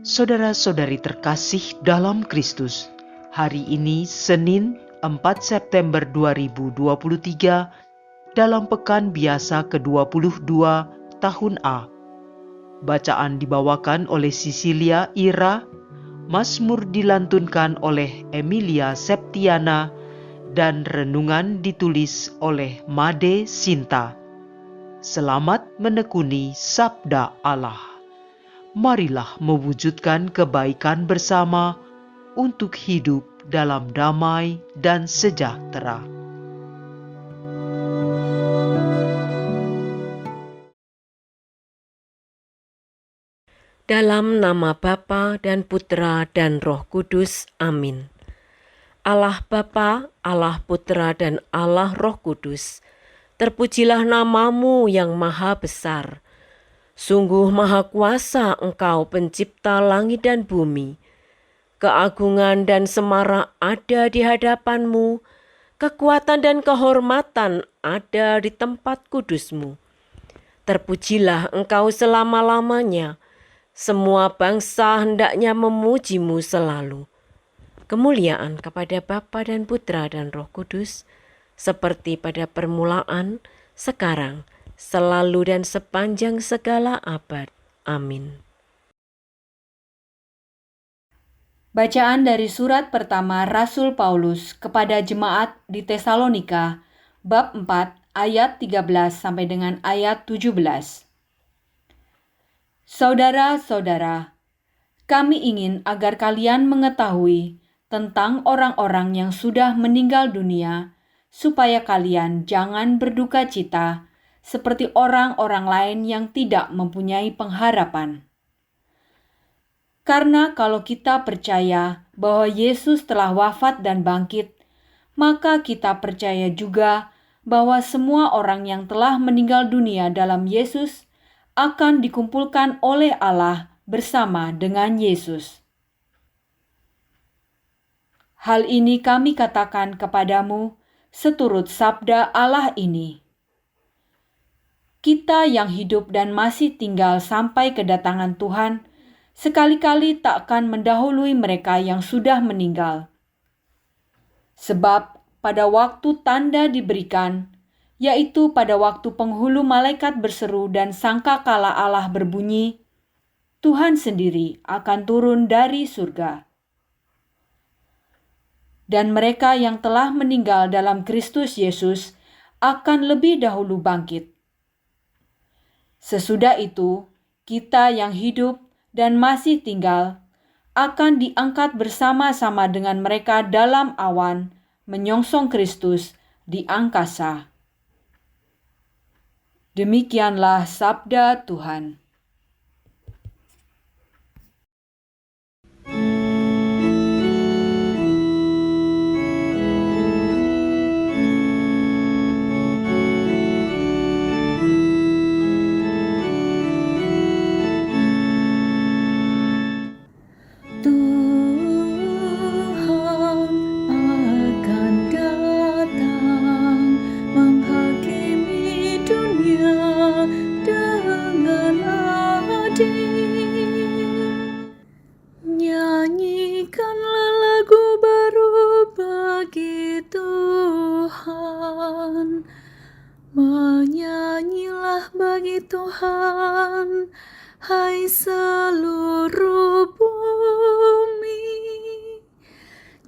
Saudara-saudari terkasih dalam Kristus, hari ini Senin 4 September 2023 dalam pekan biasa ke-22 tahun A. Bacaan dibawakan oleh Cecilia Ira, Mazmur dilantunkan oleh Emilia Septiana, dan renungan ditulis oleh Made Sinta. Selamat menekuni Sabda Allah. Marilah mewujudkan kebaikan bersama untuk hidup dalam damai dan sejahtera. Dalam nama Bapa dan Putra dan Roh Kudus. Amin. Allah Bapa, Allah Putra dan Allah Roh Kudus, terpujilah namamu yang maha besar. Sungguh maha kuasa Engkau pencipta langit dan bumi. Keagungan dan semarak ada di hadapan-Mu, kekuatan dan kehormatan ada di tempat kudus-Mu. Terpujilah Engkau selama-lamanya, semua bangsa hendaknya memuji-Mu selalu. Kemuliaan kepada Bapa dan Putra dan Roh Kudus, seperti pada permulaan, sekarang, selalu dan sepanjang segala abad. Amin. Bacaan dari surat pertama Rasul Paulus kepada jemaat di Tesalonika, bab 4 ayat 13 sampai dengan ayat 17. Saudara-saudara, kami ingin agar kalian mengetahui tentang orang-orang yang sudah meninggal dunia, supaya kalian jangan berduka cita seperti orang-orang lain yang tidak mempunyai pengharapan. Karena kalau kita percaya bahwa Yesus telah wafat dan bangkit, maka kita percaya juga bahwa semua orang yang telah meninggal dunia dalam Yesus akan dikumpulkan oleh Allah bersama dengan Yesus. Hal ini kami katakan kepadamu seturut sabda Allah ini. Kita yang hidup dan masih tinggal sampai kedatangan Tuhan, sekali-kali tak akan mendahului mereka yang sudah meninggal. Sebab pada waktu tanda diberikan, yaitu pada waktu penghulu malaikat berseru dan sangkakala Allah berbunyi, Tuhan sendiri akan turun dari surga. Dan mereka yang telah meninggal dalam Kristus Yesus akan lebih dahulu bangkit. Sesudah itu, kita yang hidup dan masih tinggal akan diangkat bersama-sama dengan mereka dalam awan menyongsong Kristus di angkasa. Demikianlah sabda Tuhan. Nyanyikanlah lagu baru bagi Tuhan. Menyanyilah bagi Tuhan, hai seluruh bumi.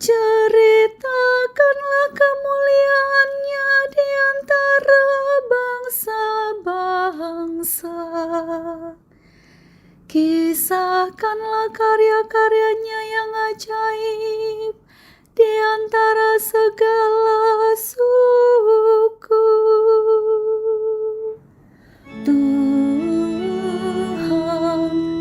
Ceritakanlah kemuliaannya di antara bangsa-bangsa. Kisahkanlah karya-karyanya yang ajaib di antara segala suku. Tuhan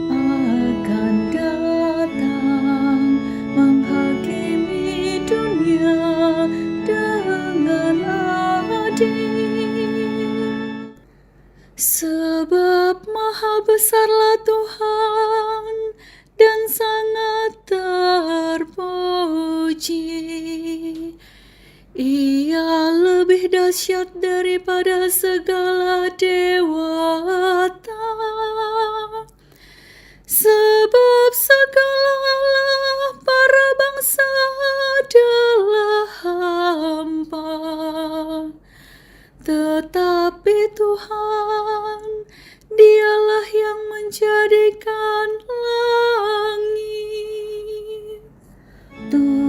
akan datang menghakimi dunia dengan adil. Sebab maha besarlah Tuhan dan sangat terpuji. Ia lebih dahsyat daripada segala dewata. Sebab segala Tetapi Tuhan, Dialah yang menjadikan langit. Tuhan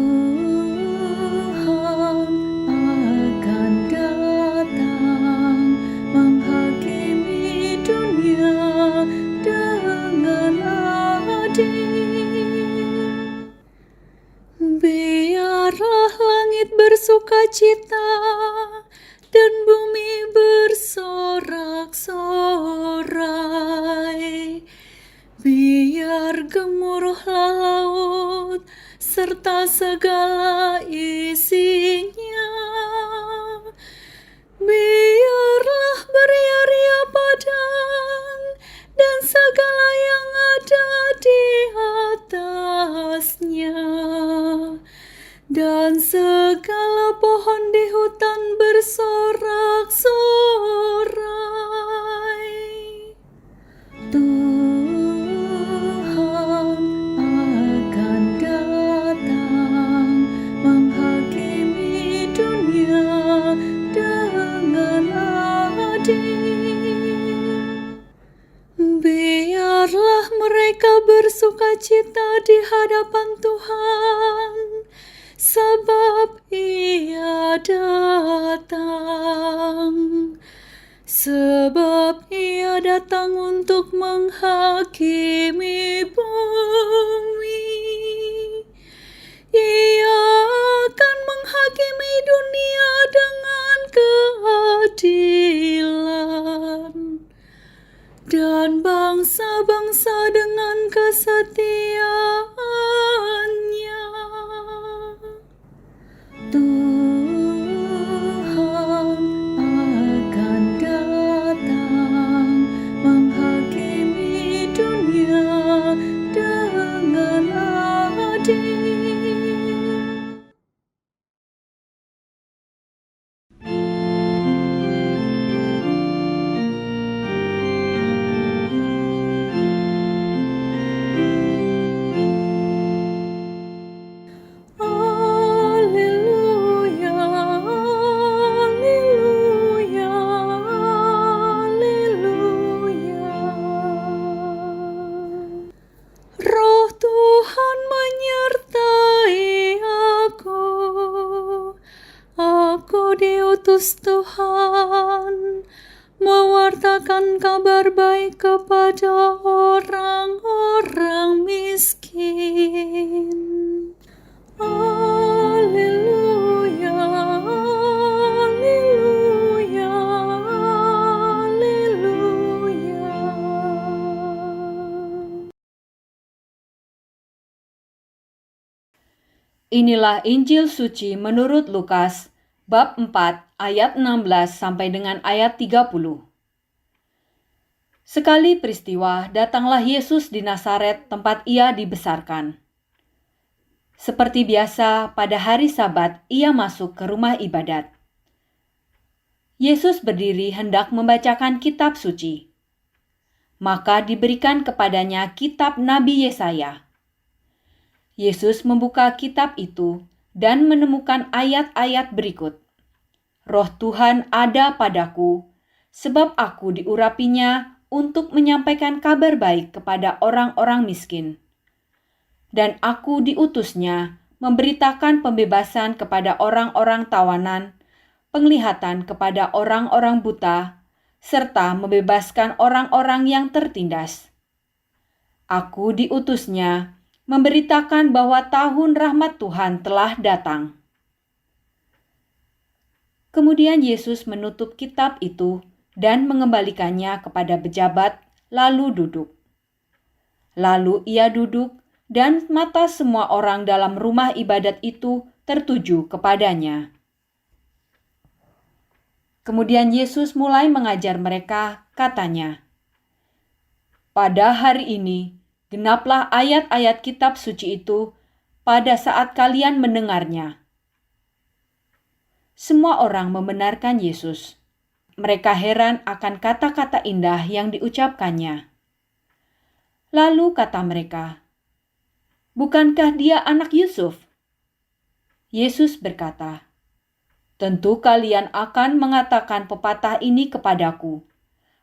akan datang menghakimi dunia dengan adil. Biarlah langit bersukacita dan bumi bersorak-sorai. Biar gemuruhlah laut serta segala isinya. Biarlah beria-ria padang dan segala yang ada di atasnya, dan segala pohon di hutan bersorak-sorai. Tuhan akan datang menghakimi dunia dengan adil. Biarlah mereka bersukacita di hadapan Tuhan, sebab Ia datang. Sebab Ia datang untuk menghakimi bumi. Ia akan menghakimi dunia dengan keadilan, dan bangsa-bangsa dengan kesetiaannya. Tuhan akan datang menghakimi dunia dengan adil. Diutus Tuhan mewartakan kabar baik kepada orang-orang miskin. Haleluya, haleluya, haleluya. Inilah Injil suci menurut Lukas bab 4 ayat 16 sampai dengan ayat 30. Sekali peristiwa, datanglah Yesus di Nazaret tempat Ia dibesarkan. Seperti biasa, pada hari Sabat Ia masuk ke rumah ibadat. Yesus berdiri hendak membacakan kitab suci. Maka diberikan kepadanya kitab Nabi Yesaya. Yesus membuka kitab itu dan menemukan ayat-ayat berikut. Roh Tuhan ada padaku, sebab aku diurapinya untuk menyampaikan kabar baik kepada orang-orang miskin. Dan aku diutusnya memberitakan pembebasan kepada orang-orang tawanan, penglihatan kepada orang-orang buta, serta membebaskan orang-orang yang tertindas. Aku diutusnya memberitakan bahwa tahun rahmat Tuhan telah datang. Kemudian Yesus menutup kitab itu dan mengembalikannya kepada pejabat, lalu duduk. Lalu Ia duduk, dan mata semua orang dalam rumah ibadat itu tertuju kepadanya. Kemudian Yesus mulai mengajar mereka, katanya, "Pada hari ini, genaplah ayat-ayat kitab suci itu pada saat kalian mendengarnya." Semua orang membenarkan Yesus. Mereka heran akan kata-kata indah yang diucapkannya. Lalu kata mereka, "Bukankah dia anak Yusuf?" Yesus berkata, Tentu kalian akan mengatakan pepatah ini kepadaku,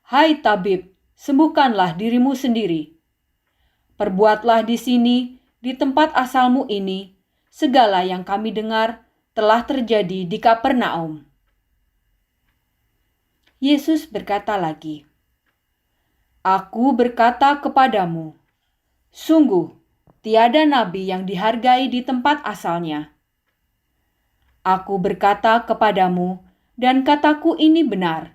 "Hai tabib, sembuhkanlah dirimu sendiri. Perbuatlah di sini, di tempat asalmu ini, segala yang kami dengar telah terjadi di Kapernaum." Yesus berkata lagi, "Aku berkata kepadamu, sungguh tiada nabi yang dihargai di tempat asalnya. Aku berkata kepadamu, dan kataku ini benar.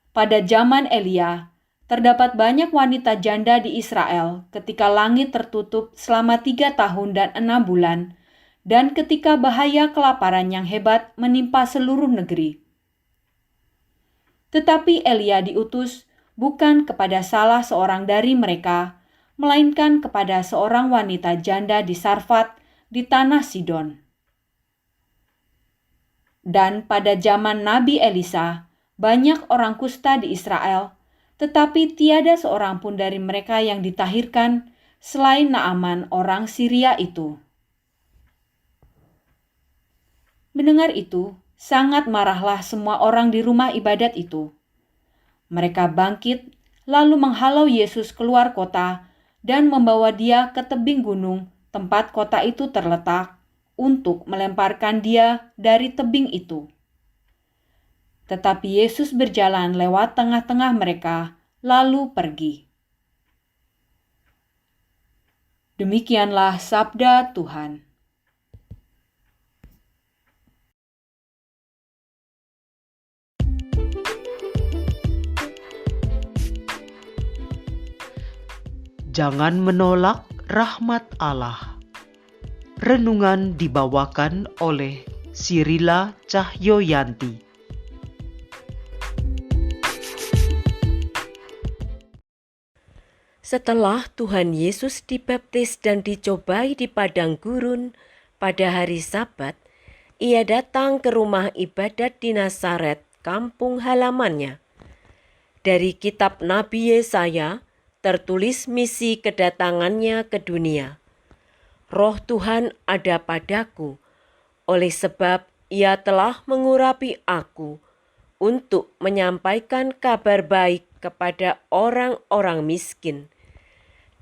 Pada zaman Elia, terdapat banyak wanita janda di Israel ketika langit tertutup selama 3 tahun dan 6 bulan, dan ketika bahaya kelaparan yang hebat menimpa seluruh negeri. Tetapi Elia diutus bukan kepada salah seorang dari mereka, melainkan kepada seorang wanita janda di Sarfat di tanah Sidon. Dan pada zaman Nabi Elisa, banyak orang kusta di Israel, tetapi tiada seorang pun dari mereka yang ditahirkan selain Naaman orang Syria itu." Mendengar itu, sangat marahlah semua orang di rumah ibadat itu. Mereka bangkit, lalu menghalau Yesus keluar kota dan membawa dia ke tebing gunung tempat kota itu terletak, untuk melemparkan dia dari tebing itu. Tetapi Yesus berjalan lewat tengah-tengah mereka, lalu pergi. Demikianlah sabda Tuhan. Jangan menolak rahmat Allah. Renungan dibawakan oleh Sirila Cahyoyanti. Setelah Tuhan Yesus dibaptis dan dicobai di padang gurun pada hari Sabat, ia datang ke rumah ibadat di Nazaret, kampung halamannya. Dari kitab Nabi Yesaya tertulis misi kedatangannya ke dunia. Roh Tuhan ada padaku, oleh sebab Ia telah mengurapi aku untuk menyampaikan kabar baik kepada orang-orang miskin.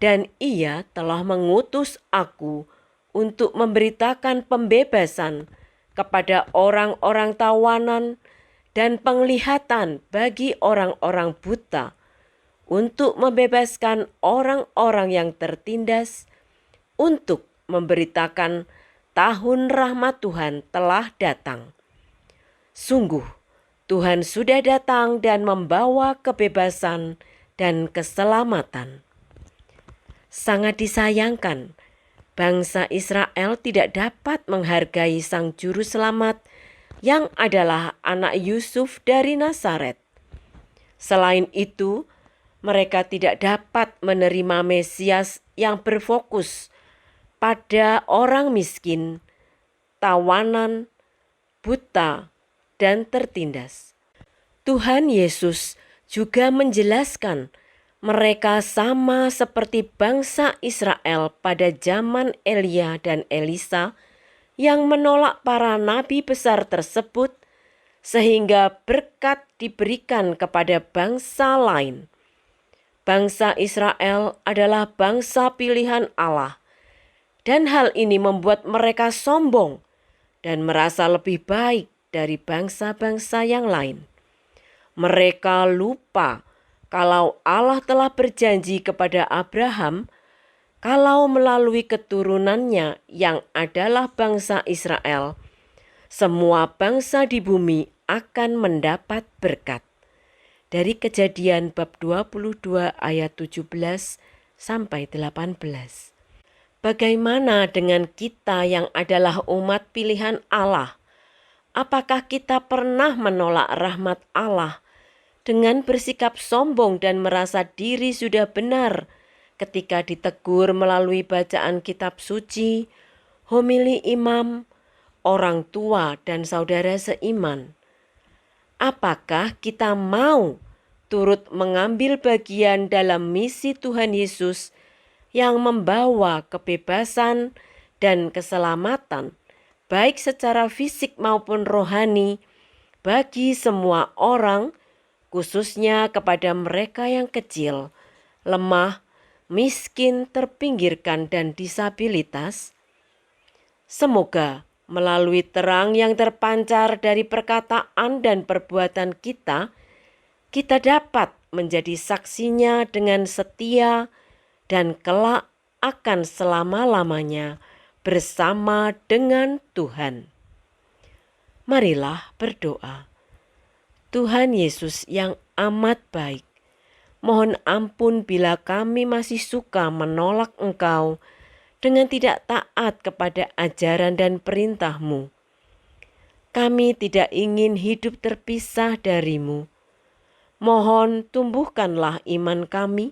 Dan Ia telah mengutus aku untuk memberitakan pembebasan kepada orang-orang tawanan dan penglihatan bagi orang-orang buta, untuk membebaskan orang-orang yang tertindas, untuk memberitakan tahun rahmat Tuhan telah datang. Sungguh, Tuhan sudah datang dan membawa kebebasan dan keselamatan. Sangat disayangkan, bangsa Israel tidak dapat menghargai Sang Juru Selamat yang adalah anak Yusuf dari Nazaret. Selain itu, mereka tidak dapat menerima Mesias yang berfokus pada orang miskin, tawanan, buta, dan tertindas. Tuhan Yesus juga menjelaskan mereka sama seperti bangsa Israel pada zaman Elia dan Elisa yang menolak para nabi besar tersebut, sehingga berkat diberikan kepada bangsa lain. Bangsa Israel adalah bangsa pilihan Allah, dan hal ini membuat mereka sombong dan merasa lebih baik dari bangsa-bangsa yang lain. Mereka lupa kalau Allah telah berjanji kepada Abraham kalau melalui keturunannya yang adalah bangsa Israel, semua bangsa di bumi akan mendapat berkat. Dari Kejadian bab 22 ayat 17 sampai 18. Bagaimana dengan kita yang adalah umat pilihan Allah? Apakah kita pernah menolak rahmat Allah dengan bersikap sombong dan merasa diri sudah benar ketika ditegur melalui bacaan kitab suci, homili imam, orang tua dan saudara seiman? Apakah kita mau turut mengambil bagian dalam misi Tuhan Yesus yang membawa kebebasan dan keselamatan baik secara fisik maupun rohani, bagi semua orang, khususnya kepada mereka yang kecil, lemah, miskin, terpinggirkan, dan disabilitas. Semoga melalui terang yang terpancar dari perkataan dan perbuatan kita dapat menjadi saksinya dengan setia dan kelak akan selama-lamanya bersama dengan Tuhan. Marilah berdoa. Tuhan Yesus yang amat baik, mohon ampun bila kami masih suka menolak Engkau dengan tidak taat kepada ajaran dan perintah-Mu. Kami tidak ingin hidup terpisah dari-Mu. Mohon tumbuhkanlah iman kami,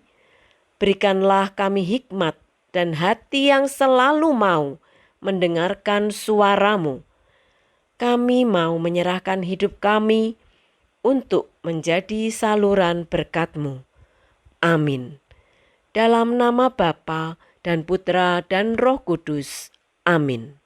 berikanlah kami hikmat dan hati yang selalu mau mendengarkan suara-Mu. Kami mau menyerahkan hidup kami untuk menjadi saluran berkat-Mu. Amin. Dalam nama Bapa dan Putra dan Roh Kudus. Amin.